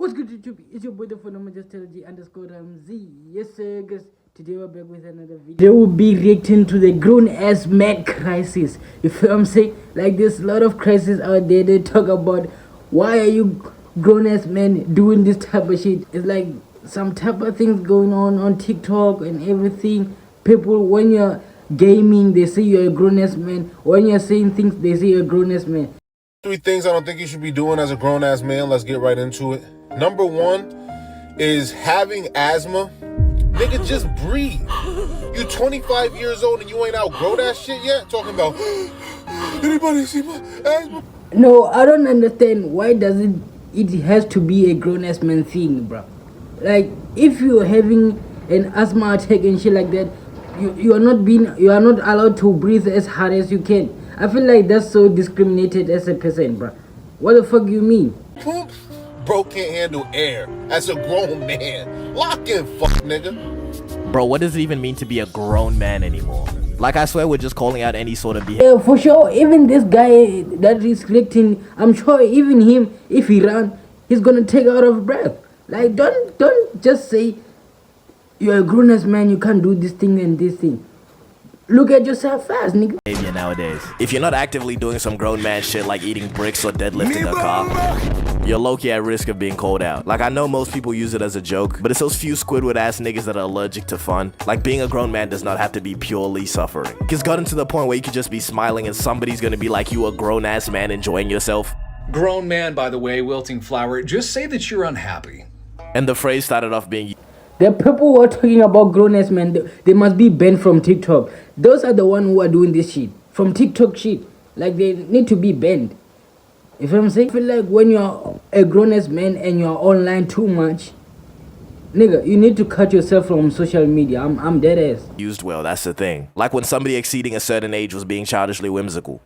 What's good, YouTube? It's your boy, the phenomenal G underscore Z. Yes, sir, guys. Today we're back with another video. They will be reacting to the grown-ass man crisis. You feel what I'm saying? Like, there's a lot of crises out there. They talk about why are you grown-ass men doing this type of shit. It's like some type of things going on TikTok and everything. People, when you're gaming, they say you're a grown-ass man. When you're saying things, they say you're a grown-ass man. 3 things I don't think you should be doing as a grown-ass man. Let's get right into it. Number 1 is having asthma. Nigga, just breathe. You 25 years old and you ain't outgrow that shit yet? Talking about, anybody see my asthma? No, I don't understand why does it has to be a grown-ass man thing, bro. Like, if you're having an asthma attack and shit like that, you are not allowed to breathe as hard as you can. I feel like that's so discriminated as a person, bro. What the fuck you mean? Bro can't handle air as a grown man. Lock in, fuck nigga. Bro, what does it even mean to be a grown man anymore? Like, I swear we're just calling out any sort of behavior. Yeah, for sure. Even this guy that is collecting, I'm sure even him, if he run, he's gonna take out of breath. Like, don't just say you're a grown-ass man, you can't do this thing and this thing. Look at yourself fast, nigga. Nowadays, if you're not actively doing some grown man shit like eating bricks or deadlifting a car, you're low-key at risk of being called out. Like, I know most people use it as a joke, but it's those few Squidward ass niggas that are allergic to fun. Like, being a grown man does not have to be purely suffering. It's gotten to the point where you could just be smiling and somebody's gonna be like, you a grown ass man enjoying yourself. Grown man, by the way, wilting flower, just say that you're unhappy. And the phrase started off being, The people who are talking about grown-ass men, they must be banned from TikTok. Those are the ones who are doing this shit. From TikTok shit. Like, they need to be banned. You feel what I'm saying? I feel like when you're a grown-ass man and you're online too much, nigga, you need to cut yourself from social media. I'm dead ass. used well, that's the thing. Like when somebody exceeding a certain age was being childishly whimsical.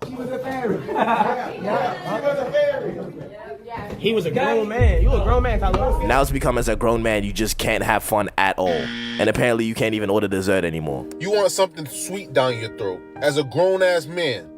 He was a grown man. You a grown man, Tyler. Now it's become as a grown man, you just can't have fun at all. And apparently you can't even order dessert anymore. You want something sweet down your throat. As a grown-ass man,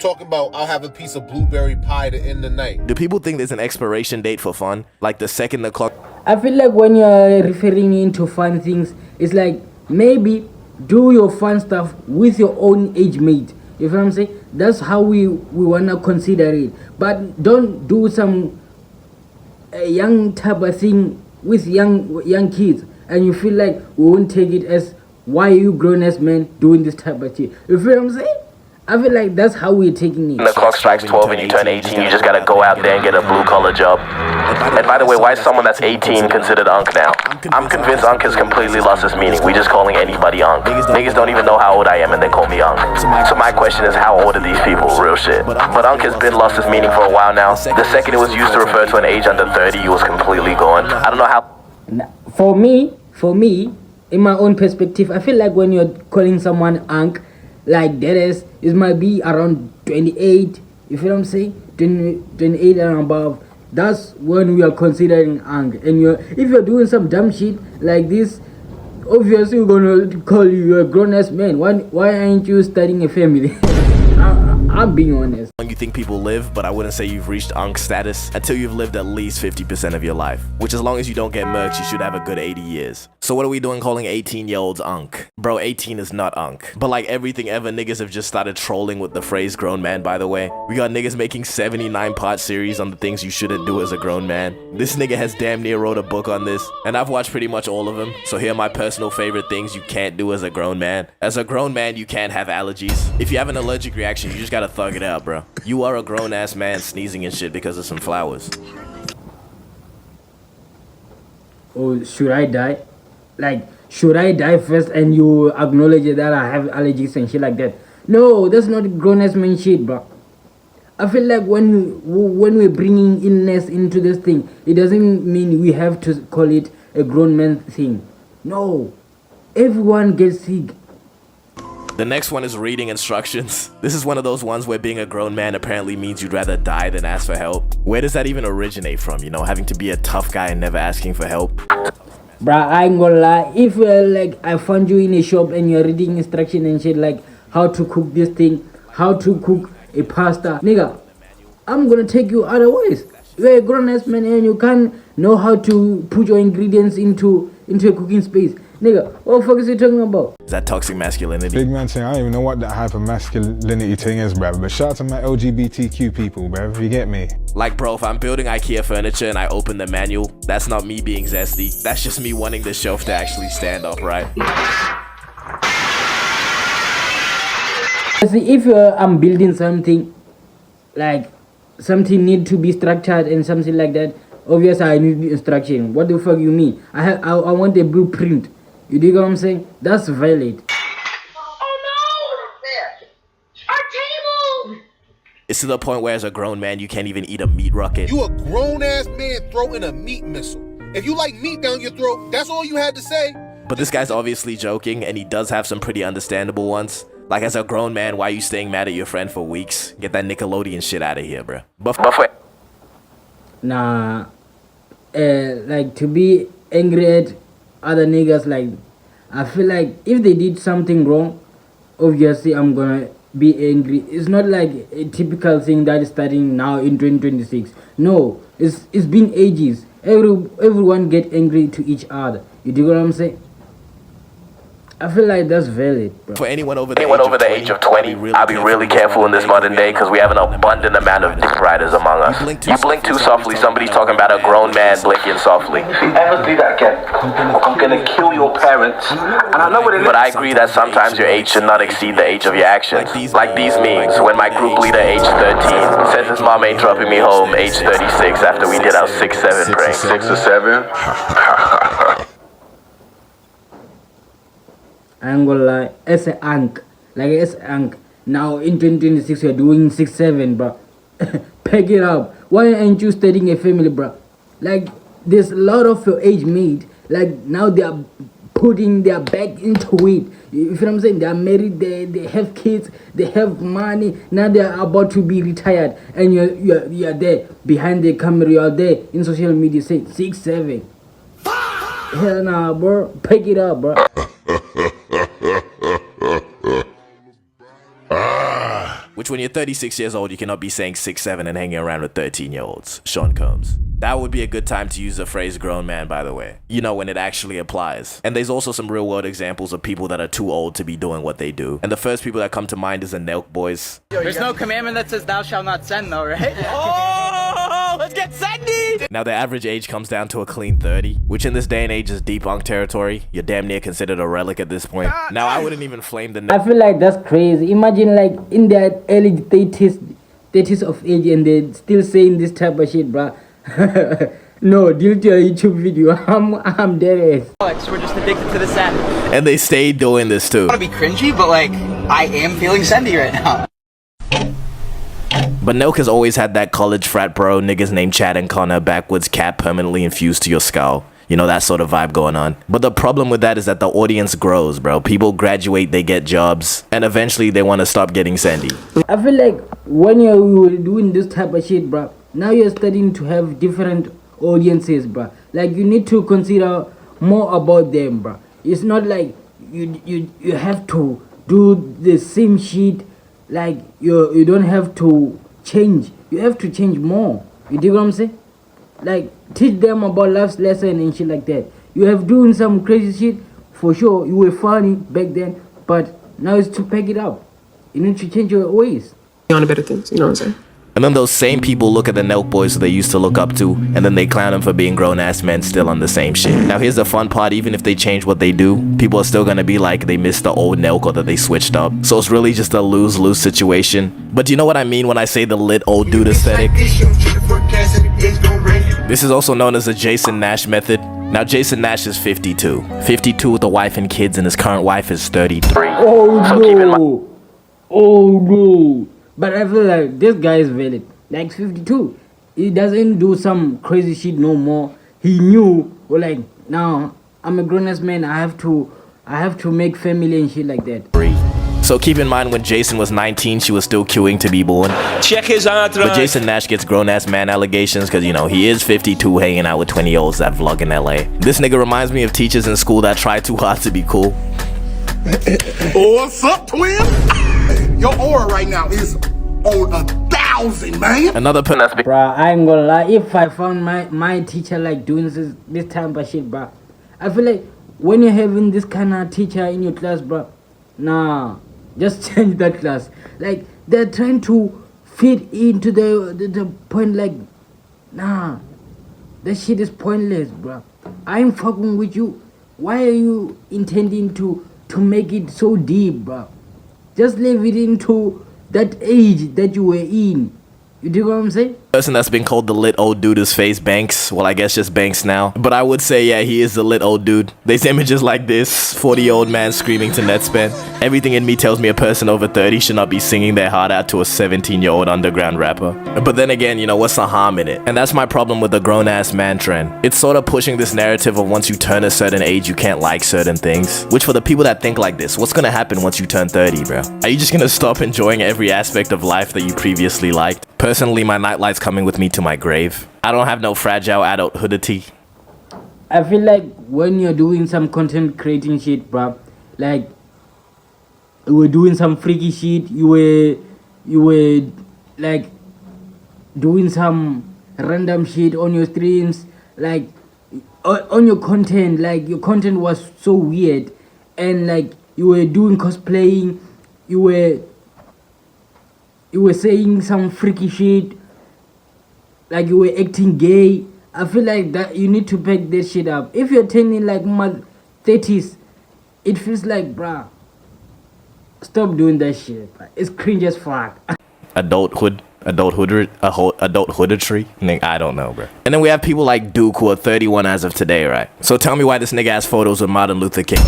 talking about, I'll have a piece of blueberry pie to end the night. Do people think there's an expiration date for fun? Like the second the clock... I feel like when you're referring into fun things, it's like maybe do your fun stuff with your own age mate. You feel what I'm saying? That's how we wanna consider it. But don't do some young type of thing with young kids, and you feel like we won't take it as why you grown-ass men doing this type of shit. You feel what I'm saying? I feel like that's how we're taking it. When the clock strikes 12 and you turn 18, you just gotta go out there and get a blue-collar job. And by the way, why is someone that's 18 considered unk now? I'm convinced unk has completely lost its meaning. We're just calling anybody unk. Niggas don't even know how old I am and they call me unk. So my question is, how old are these people? Real shit. But unk has been lost its meaning for a while now. The second it was used to refer to an age under 30, it was completely gone. I don't know how... For me, in my own perspective, I feel like when you're calling someone unk, like that is, it might be around 28, you feel what I'm saying? 28 and above. That's when we are considering unk. And if you're doing some dumb shit like this, obviously we're gonna call you a grown-ass man. Why aren't you starting a family? I'm being honest. You think people live, but I wouldn't say you've reached unk status until you've lived at least 50% of your life. Which, as long as you don't get murked, you should have a good 80 years. So what are we doing calling 18-year-olds unk? Bro, 18 is not unk. But like everything ever, niggas have just started trolling with the phrase grown man, by the way. We got niggas making 79-part series on the things you shouldn't do as a grown man. This nigga has damn near wrote a book on this, and I've watched pretty much all of them. So here are my personal favorite things you can't do as a grown man. As a grown man, you can't have allergies. If you have an allergic reaction, you just gotta thug it out, bro. You are a grown-ass man sneezing and shit because of some flowers. Oh, should I die? Like, should I die first and you acknowledge that I have allergies and shit like that? No, that's not grown-ass man shit, bro. I feel like when we're bringing illness into this thing, it doesn't mean we have to call it a grown man thing. No, everyone gets sick. The next one is reading instructions. This is one of those ones where being a grown man apparently means you'd rather die than ask for help. Where does that even originate from, you know, having to be a tough guy and never asking for help? Bruh, I ain't gonna lie. If like I found you in a shop and you're reading instruction and shit like how to cook this thing, how to cook a pasta, nigga, I'm gonna take you otherwise. You're a grown-ass man and you can't know how to put your ingredients into a cooking space. Nigga, what the fuck is you talking about? Is that toxic masculinity? Big man thing, I don't even know what that hyper masculinity thing is, bruv. But shout out to my LGBTQ people, bruv. You get me? Like, bro, if I'm building IKEA furniture and I open the manual, that's not me being zesty. That's just me wanting the shelf to actually stand upright. See, if I'm building something, like something need to be structured and something like that, obviously I need instruction. What the fuck you mean? I want a blueprint. You dig what I'm saying? That's valid. Oh no! Our table! It's to the point where as a grown man, you can't even eat a meat rocket. You a grown-ass man throwing a meat missile. If you like meat down your throat, that's all you had to say? But this guy's obviously joking, and he does have some pretty understandable ones. Like, as a grown man, why are you staying mad at your friend for weeks? Get that Nickelodeon shit out of here, bro. Buffet. Nah, like to be angry at other niggas, like I feel like if they did something wrong, obviously I'm gonna be angry. It's not like a typical thing that is starting now in 2026. No, it's been ages. Everyone get angry to each other. You do what I'm saying? I feel like that's valid, bro. For anyone over the age of 20, I'll be really careful in this modern day because we have an abundant amount of dick riders among us. You blink too softly, somebody's talking about a grown man blinking softly. If you ever do that again, I'm gonna kill your parents. And I know what it is. But I agree that sometimes your age should not exceed the age of your actions. Like these memes, when my group leader, age 13, says his mom ain't dropping me home, age 36, after we did our 6-7 prank. 6 or 7? I ain't gonna lie, as an ank, now in 2026 you're doing 6-7, bro. Pack it up. Why aren't you starting a family, bro? Like, there's a lot of your age mate, like now they are putting their back into it. You feel what I'm saying? They are married, they have kids, they have money, now they are about to be retired, and you're there behind the camera, you're there in social media saying 6-7. Hell nah, bro. Pack it up, bro. Which, when you're 36 years old, you cannot be saying 6-7 and hanging around with 13-year-olds. Sean Combs. That would be a good time to use the phrase grown man, by the way. You know, when it actually applies. And there's also some real world examples of people that are too old to be doing what they do. And the first people that come to mind is the Nelk boys. There's no commandment that says thou shalt not send though, right? Oh, let's get sendy! Now, the average age comes down to a clean 30, which in this day and age is debunked territory. You're damn near considered a relic at this point. Now, I wouldn't even flame the I feel like that's crazy. Imagine like in their early 30s of age and they're still saying this type of shit, bruh. No, delete your YouTube video. I'm dead ass. Alex, we're just addicted to the send. And they stayed doing this too. I want to be cringy, but like, I am feeling sendy right now. But Nelk has always had that college frat bro, niggas named Chad and Connor, backwards cap permanently infused to your skull. You know, that sort of vibe going on. But the problem with that is that the audience grows, bro. People graduate, they get jobs, and eventually they want to stop getting sendy. I feel like when you're doing this type of shit, bro, now you're starting to have different audiences, bro. Like, you need to consider more about them, bro. It's not like you have to do the same shit. Like, you don't have to change. You have to change more. You dig what I'm saying? Like, teach them about life's lesson and shit like that. You have doing some crazy shit, for sure. You were funny back then, but now it's to pack it up. You need to change your ways. On to better things, you know what I'm saying? And then those same people look at the Nelk boys who they used to look up to, and then they clown them for being grown-ass men still on the same shit. Now here's the fun part, even if they change what they do, people are still gonna be like they missed the old Nelk or that they switched up. So it's really just a lose-lose situation. But you know what I mean when I say the lit old dude aesthetic? This is also known as the Jason Nash method. Now Jason Nash is 52. 52 with a wife and kids, and his current wife is 33. Oh so no! keep in mind. Oh no! But I feel like this guy is valid. Like 52. He doesn't do some crazy shit no more. He knew, or like, now I'm a grown-ass man, I have to make family and shit like that. So keep in mind, when Jason was 19, she was still queuing to be born. Check his entourage. But Jason Nash gets grown-ass man allegations because, you know, he is 52 hanging out with 20-year-olds that vlog in LA. This nigga reminds me of teachers in school that try too hard to be cool. What's up, twin? Your aura right now is on 1,000. housing, man. Another person that's been Bruh, I ain't gonna lie. If I found my teacher like doing this type of shit, bruh, I feel like when you're having this kind of teacher in your class, bruh, nah, just change that class. Like they're trying to fit into the point. Like, nah, that shit is pointless, bruh. I ain't fucking with you. Why are you intending to make it so deep, bruh? Just leave it into that age that you were in. You dig what I'm saying? person that's been called the lit old dude is Face Banks. Well, I guess just Banks now. But I would say, yeah, he is the lit old dude. There's images like this, 40-year-old man screaming to Netspan. Everything in me tells me a person over 30 should not be singing their heart out to a 17-year-old underground rapper. But then again, you know, what's the harm in it? And that's my problem with the grown-ass man trend. It's sort of pushing this narrative of once you turn a certain age, you can't like certain things. Which for the people that think like this, what's gonna happen once you turn 30, bro? Are you just gonna stop enjoying every aspect of life that you previously liked? Personally, my nightlight's coming with me to my grave. I don't have no fragile adulthoodity. I feel like when you're doing some content creating shit, bruh, like you were doing some freaky shit, you were like doing some random shit on your streams, like on your content, like your content was so weird, and like you were doing cosplaying, you were saying some freaky shit, like you were acting gay. I feel like that you need to back this shit up. If you're turning like my 30s, it feels like, bruh, stop doing that shit. It's cringe as fuck. Adulthoodry? Nigga, I don't know, bro. And then we have people like Duke who are 31 as of today, right? So tell me why this nigga has photos with Martin Luther King.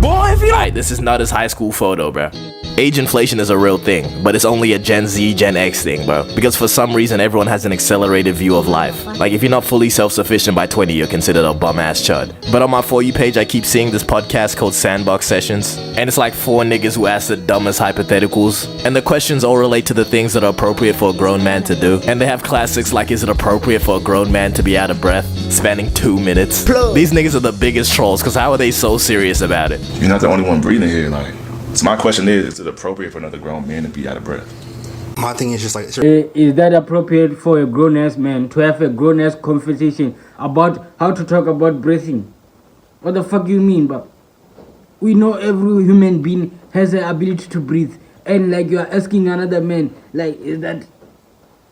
Boy, if you like, this is not his high school photo, bro. Age inflation is a real thing, but it's only a Gen Z, Gen X thing, bro. Because for some reason, everyone has an accelerated view of life. Like, if you're not fully self-sufficient by 20, you're considered a bum-ass chud. But on my For You page, I keep seeing this podcast called Sandbox Sessions. And it's like 4 niggas who ask the dumbest hypotheticals. And the questions all relate to the things that are appropriate for a grown man to do. And they have classics like, is it appropriate for a grown man to be out of breath, spanning 2 minutes? These niggas are the biggest trolls, because how are they so serious about it? You're not the only one breathing here, like. So my question is it appropriate for another grown man to be out of breath? My thing is just like... Is that appropriate for a grown-ass man to have a grown-ass conversation about how to talk about breathing? What the fuck you mean, bro? We know every human being has the ability to breathe. And like you are asking another man, like, is that...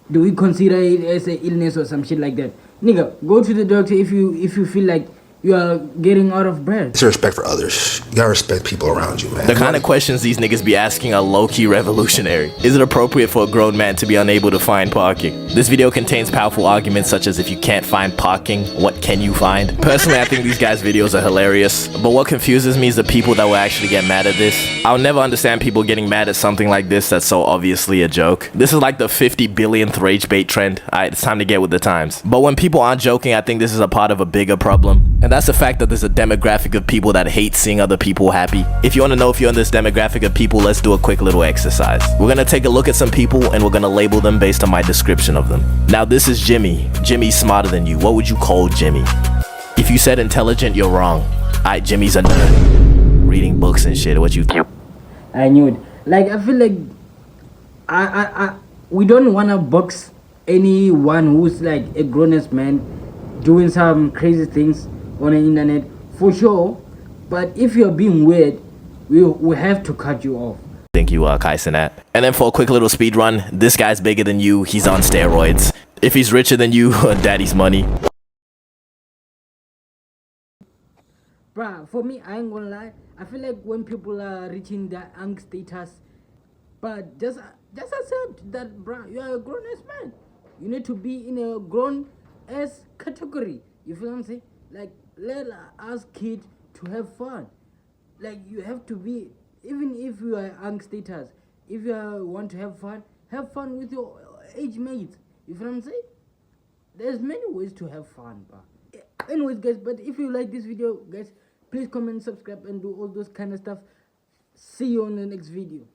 Do we consider it as an illness or some shit like that? Nigga, go to the doctor if you feel like you are getting out of breath. It's respect for others. You gotta respect people around you, man. The kind of questions these niggas be asking are low-key revolutionary. Is it appropriate for a grown man to be unable to find parking? This video contains powerful arguments such as if you can't find parking, what can you find? Personally, I think these guys' videos are hilarious, but what confuses me is the people that will actually get mad at this. I'll never understand people getting mad at something like this that's so obviously a joke. This is like the 50 billionth rage bait trend. Alright, it's time to get with the times. But when people aren't joking, I think this is a part of a bigger problem. And that's the fact that there's a demographic of people that hate seeing other people happy. If you want to know if you're in this demographic of people, let's do a quick little exercise. We're gonna take a look at some people and we're gonna label them based on my description of them. Now this is Jimmy. Jimmy's smarter than you. What would you call Jimmy? If you said intelligent, you're wrong. Alright, Jimmy's a nerd. Reading books and shit. What you think? I knew it. Like, I feel like we don't wanna box anyone who's like a grown-ass man doing some crazy things on the internet, for sure. But if you're being weird, we have to cut you off. Thank you, Kaisenat. And then for a quick little speed run, this guy's bigger than you, he's on steroids. If he's richer than you, daddy's money. Bruh, for me, I ain't gonna lie, I feel like when people are reaching their ang status, but just accept that, bruh, you are a grown-ass man. You need to be in a grown-ass category. You feel what I'm saying? Like, let us kids to have fun. Like, you have to be, even if you are young status, if you want to have fun with your age mates. You feel what I'm saying? There's many ways to have fun, bro. Anyways, guys, but if you like this video, guys, please comment, subscribe, and do all those kind of stuff. See you on the next video.